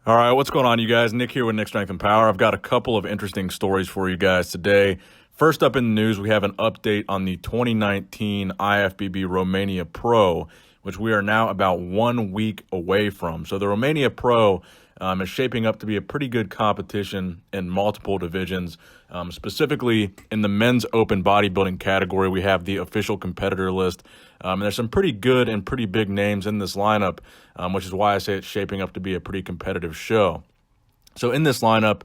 All right, what's going on, you guys? Nick here with Nick Strength and Power. I've got a couple of interesting stories for you guys today. First up in the news, we have an update on the 2019 IFBB Romania Pro, which we are now about 1 week away from. So the Romania Pro is shaping up to be a pretty good competition in multiple divisions. Specifically in the men's open bodybuilding category, we have the official competitor list. And there's some pretty good and pretty big names in this lineup, which is why I say it's shaping up to be a pretty competitive show. So in this lineup,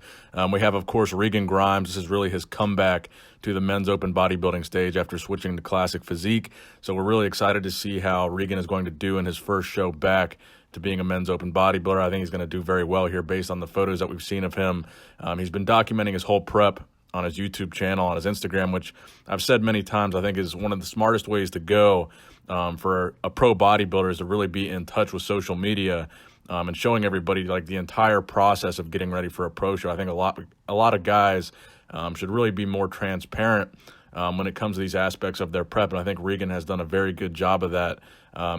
we have, of course, Regan Grimes. This is really his comeback to the men's open bodybuilding stage after switching to classic physique. So we're really excited to see how Regan is going to do in his first show back to being a men's open bodybuilder. I think he's going to do very well here based on the photos that we've seen of him. He's been documenting his whole prep on his YouTube channel, on his Instagram, which I've said many times I think is one of the smartest ways to go for a pro bodybuilder, is to really be in touch with social media and showing everybody like the entire process of getting ready for a pro show. I think a lot of guys should really be more transparent when it comes to these aspects of their prep, and I think Regan has done a very good job of that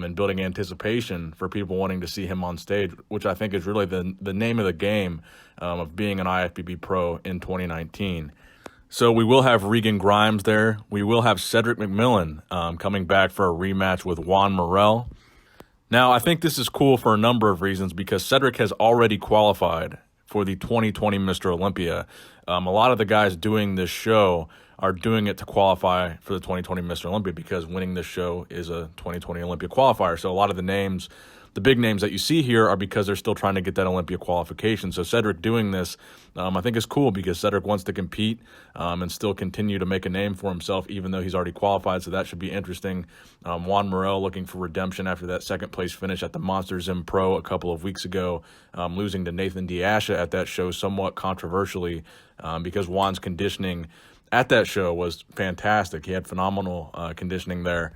in building anticipation for people wanting to see him on stage, which I think is really the name of the game of being an IFBB pro in 2019. So we will have Regan Grimes there. We will have Cedric McMillan coming back for a rematch with Juan Morel. Now, I think this is cool for a number of reasons because Cedric has already qualified for the 2020 Mr. Olympia. A lot of the guys doing this show are doing it to qualify for the 2020 Mr. Olympia because winning this show is a 2020 Olympia qualifier. So a lot of the names, the big names that you see here, are because they're still trying to get that Olympia qualification. So Cedric doing this, I think is cool because Cedric wants to compete and still continue to make a name for himself, even though he's already qualified. So that should be interesting. Juan Morel looking for redemption after that second place finish at the Monster Gym Pro a couple of weeks ago, losing to Nathan Diasha at that show somewhat controversially because Juan's conditioning at that show was fantastic. He had phenomenal conditioning there.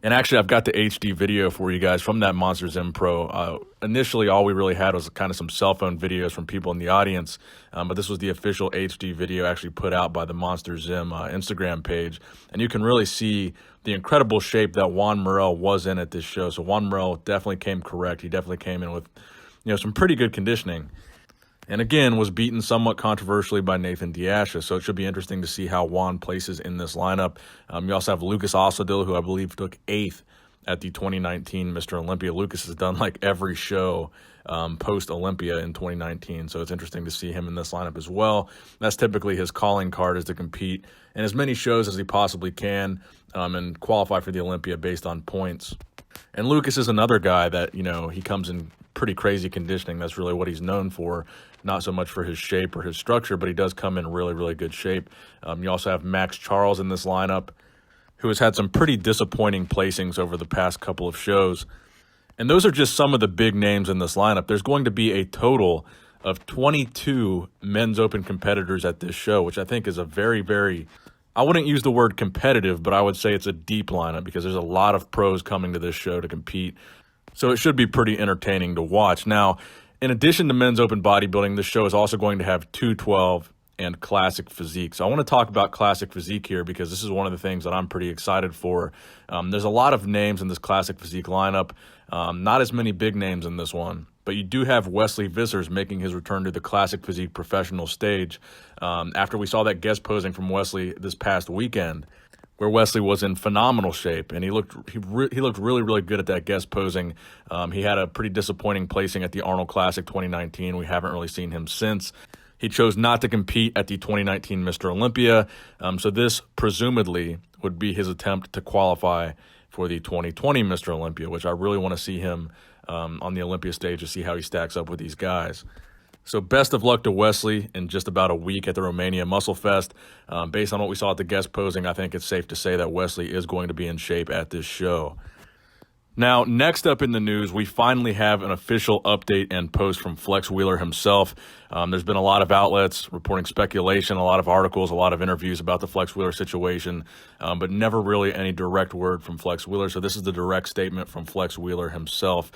And actually, I've got the HD video for you guys from that Monsters M Pro. Initially, all we really had was kind of some cell phone videos from people in the audience, but this was the official HD video actually put out by the Monsters M Instagram page. And you can really see the incredible shape that Juan Morel was in at this show. So Juan Morel definitely came correct. He definitely came in with, some pretty good conditioning. And again, was beaten somewhat controversially by Nathan Diasha, so it should be interesting to see how Juan places in this lineup. You also have Lucas Osadil, who I believe took 8th at the 2019 Mr. Olympia. Lucas has done like every show post-Olympia in 2019, so it's interesting to see him in this lineup as well. That's typically his calling card, is to compete in as many shows as he possibly can and qualify for the Olympia based on points. And Lucas is another guy that, he comes in pretty crazy conditioning. That's really what he's known for, not so much for his shape or his structure, but he does come in really, really good shape. You also have Max Charles in this lineup, who has had some pretty disappointing placings over the past couple of shows. And those are just some of the big names in this lineup. There's going to be a total of 22 men's open competitors at this show, which I think is a very, very, I wouldn't use the word competitive, but I would say it's a deep lineup because there's a lot of pros coming to this show to compete. So it should be pretty entertaining to watch. Now, in addition to men's open bodybuilding, this show is also going to have 212 and classic physique. So I want to talk about classic physique here because this is one of the things that I'm pretty excited for. There's a lot of names in this classic physique lineup, not as many big names in this one, but you do have Wesley Vissers making his return to the classic physique professional stage after we saw that guest posing from Wesley this past weekend, where Wesley was in phenomenal shape, and he looked really, really good at that guest posing. He had a pretty disappointing placing at the Arnold Classic 2019. We haven't really seen him since. He chose not to compete at the 2019 Mr. Olympia, so this presumably would be his attempt to qualify for the 2020 Mr. Olympia, which I really want to see him on the Olympia stage to see how he stacks up with these guys. So best of luck to Wesley in just about a week at the Romania Muscle Fest. Based on what we saw at the guest posing, I think it's safe to say that Wesley is going to be in shape at this show. Now, next up in the news, we finally have an official update and post from Flex Wheeler himself. There's been a lot of outlets reporting speculation, a lot of articles, a lot of interviews about the Flex Wheeler situation, but never really any direct word from Flex Wheeler. So this is the direct statement from Flex Wheeler himself.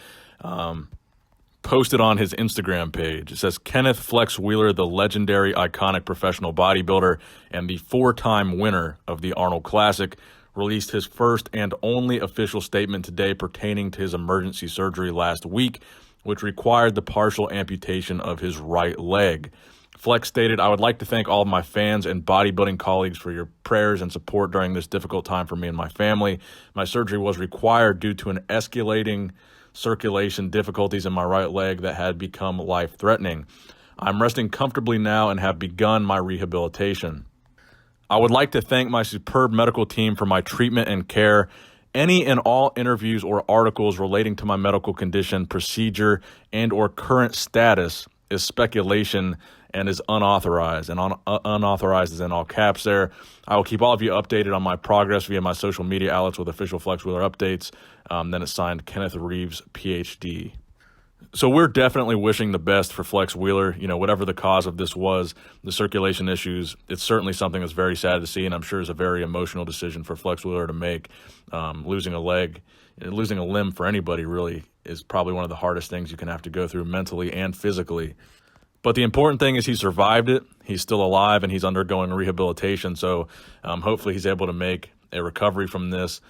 Posted on his Instagram page. It says, Kenneth Flex Wheeler, the legendary, iconic professional bodybuilder and the 4-time winner of the Arnold Classic, released his first and only official statement today pertaining to his emergency surgery last week, which required the partial amputation of his right leg. Flex stated, "I would like to thank all of my fans and bodybuilding colleagues for your prayers and support during this difficult time for me and my family. My surgery was required due to an escalating circulation difficulties in my right leg that had become life-threatening. I'm resting comfortably now and have begun my rehabilitation. I would like to thank my superb medical team for my treatment and care. Any and all interviews or articles relating to my medical condition, procedure, and or current status is speculation and is unauthorized." And unauthorized is in all caps there. "I will keep all of you updated on my progress via my social media outlets with official Flex Wheeler updates." Then it's signed Kenneth Reeves, PhD. So we're definitely wishing the best for Flex Wheeler. You know, whatever the cause of this was, the circulation issues, it's certainly something that's very sad to see, and I'm sure is a very emotional decision for Flex Wheeler to make. Losing a leg, losing a limb for anybody really is probably one of the hardest things you can have to go through mentally and physically. But the important thing is he survived it. He's still alive, and he's undergoing rehabilitation. So hopefully he's able to make a recovery from this.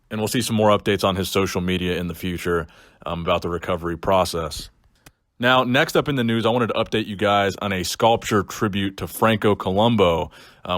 And we'll see some more updates on his social media in the future about the recovery process. Now, next up in the news, I wanted to update you guys on a sculpture tribute to Franco Columbu,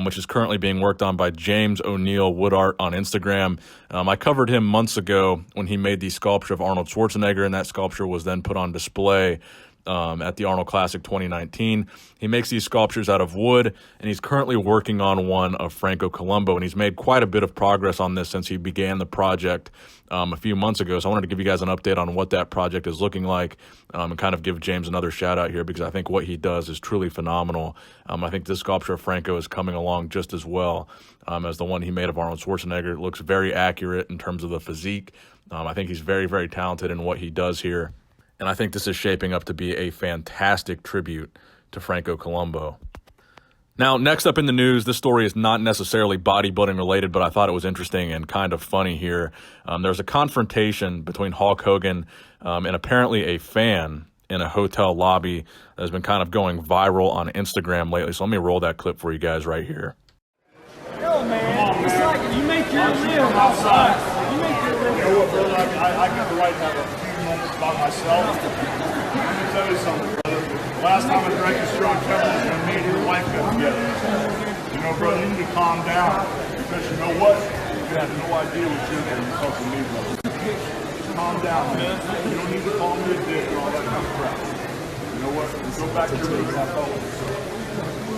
which is currently being worked on by James O'Neill Woodart on Instagram. I covered him months ago when he made the sculpture of Arnold Schwarzenegger, and that sculpture was then put on display at the Arnold Classic 2019. He makes these sculptures out of wood, and he's currently working on one of Franco Columbu, and he's made quite a bit of progress on this since he began the project a few months ago. So I wanted to give you guys an update on what that project is looking like, and kind of give James another shout out here, because I think what he does is truly phenomenal. I think this sculpture of Franco is coming along just as well as the one he made of Arnold Schwarzenegger. It looks very accurate in terms of the physique. I think he's very, very talented in what he does here. And I think this is shaping up to be a fantastic tribute to Franco Columbu. Now, next up in the news, this story is not necessarily bodybuilding related, but I thought it was interesting and kind of funny here. There's a confrontation between Hulk Hogan and apparently a fan in a hotel lobby that has been kind of going viral on Instagram lately. So let me roll that clip for you guys right here. Yo, man, it's like you make your live outside. You make your live. You know what, brother? I got the right to have a few moments by myself. Let me tell you something, brother. Last time I drank a strong challenge, when me and your wife got together. You know, brother, you need to calm down. Because you know what? You have no idea what you're doing. You're talking to me, brother. Calm down, man. You don't need to call me a dick or all that kind of crap. You know what? Go back to your room.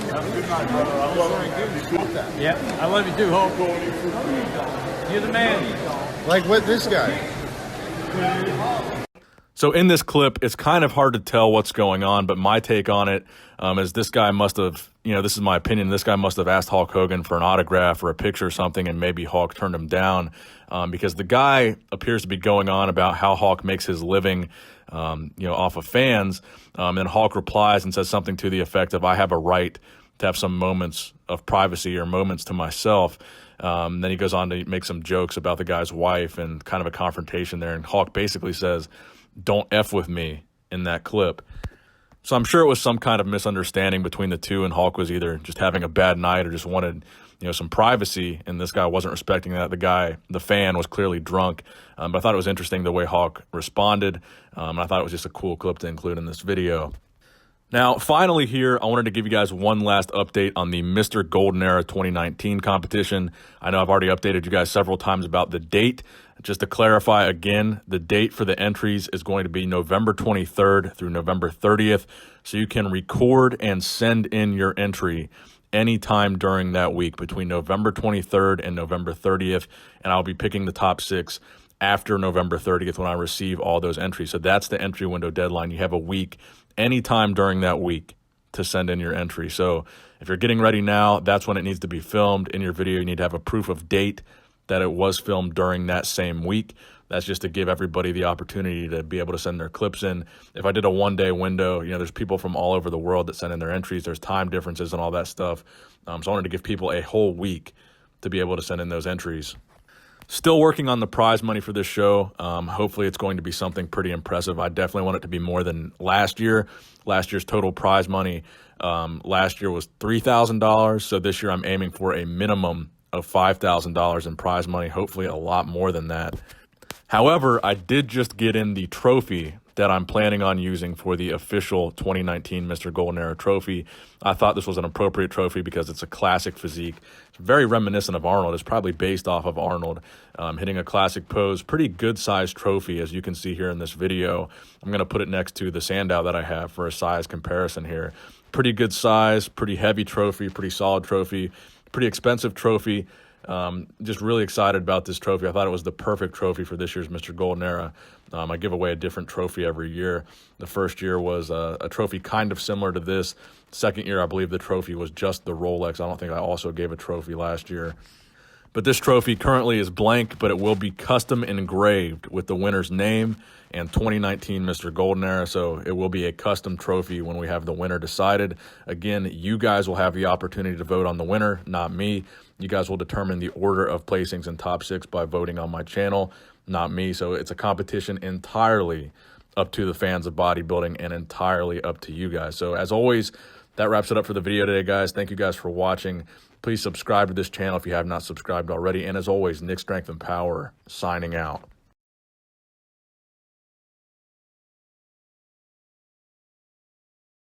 Have a good night, brother. I love you. You cool? Yeah, I love you too, Hulk. You're the man. Like with this guy. So in this clip, it's kind of hard to tell what's going on, but my take on it is this guy must have, this is my opinion, this guy must have asked Hulk Hogan for an autograph or a picture or something, and maybe Hulk turned him down because the guy appears to be going on about how Hulk makes his living, off of fans. And Hulk replies and says something to the effect of, "I have a right to have some moments of privacy or moments to myself." Then he goes on to make some jokes about the guy's wife and kind of a confrontation there. And Hulk basically says, "Don't F with me," in that clip. So I'm sure it was some kind of misunderstanding between the two, and Hulk was either just having a bad night or just wanted, some privacy, and this guy wasn't respecting that. The fan was clearly drunk. But I thought it was interesting the way Hulk responded, and I thought it was just a cool clip to include in this video. Now, finally here, I wanted to give you guys one last update on the Mr. Golden Era 2019 competition. I know I've already updated you guys several times about the date. Just to clarify again, the date for the entries is going to be November 23rd through November 30th. So you can record and send in your entry anytime during that week between November 23rd and November 30th. And I'll be picking the top 6 after November 30th when I receive all those entries. So that's the entry window deadline. You have a week anytime during that week to send in your entry. So if you're getting ready now, that's when it needs to be filmed. In your video, you need to have a proof of date that it was filmed during that same week. That's just to give everybody the opportunity to be able to send their clips in. If I did a one-day window, there's people from all over the world that send in their entries. There's time differences and all that stuff. So I wanted to give people a whole week to be able to send in those entries. Still working on the prize money for this show. Hopefully it's going to be something pretty impressive. I definitely want it to be more than last year. Last year's total prize money last year was $3,000. So this year I'm aiming for a minimum of $5,000 in prize money, hopefully a lot more than that. However, I did just get in the trophy that I'm planning on using for the official 2019 Mr. Golden Era trophy. I thought this was an appropriate trophy because it's a classic physique. It's very reminiscent of Arnold. It's probably based off of Arnold, hitting a classic pose. Pretty good size trophy, as you can see here in this video. I'm going to put it next to the Sandow that I have for a size comparison here. Pretty good size, pretty heavy trophy, pretty solid trophy, pretty expensive trophy. Just really excited about this trophy. I thought it was the perfect trophy for this year's Mr. Golden Era. I give away a different trophy every year. The first year was a trophy kind of similar to this. Second year, I believe the trophy was just the Rolex. I don't think I also gave a trophy last year. But this trophy currently is blank, but it will be custom engraved with the winner's name and 2019 Mr. Golden Era. So it will be a custom trophy when we have the winner decided. Again, you guys will have the opportunity to vote on the winner, not me. You guys will determine the order of placings in top 6 by voting on my channel, not me. So it's a competition entirely up to the fans of bodybuilding and entirely up to you guys. So as always, that wraps it up for the video today, guys. Thank you guys for watching. Please subscribe to this channel if you have not subscribed already. And as always, Nick Strength and Power signing out.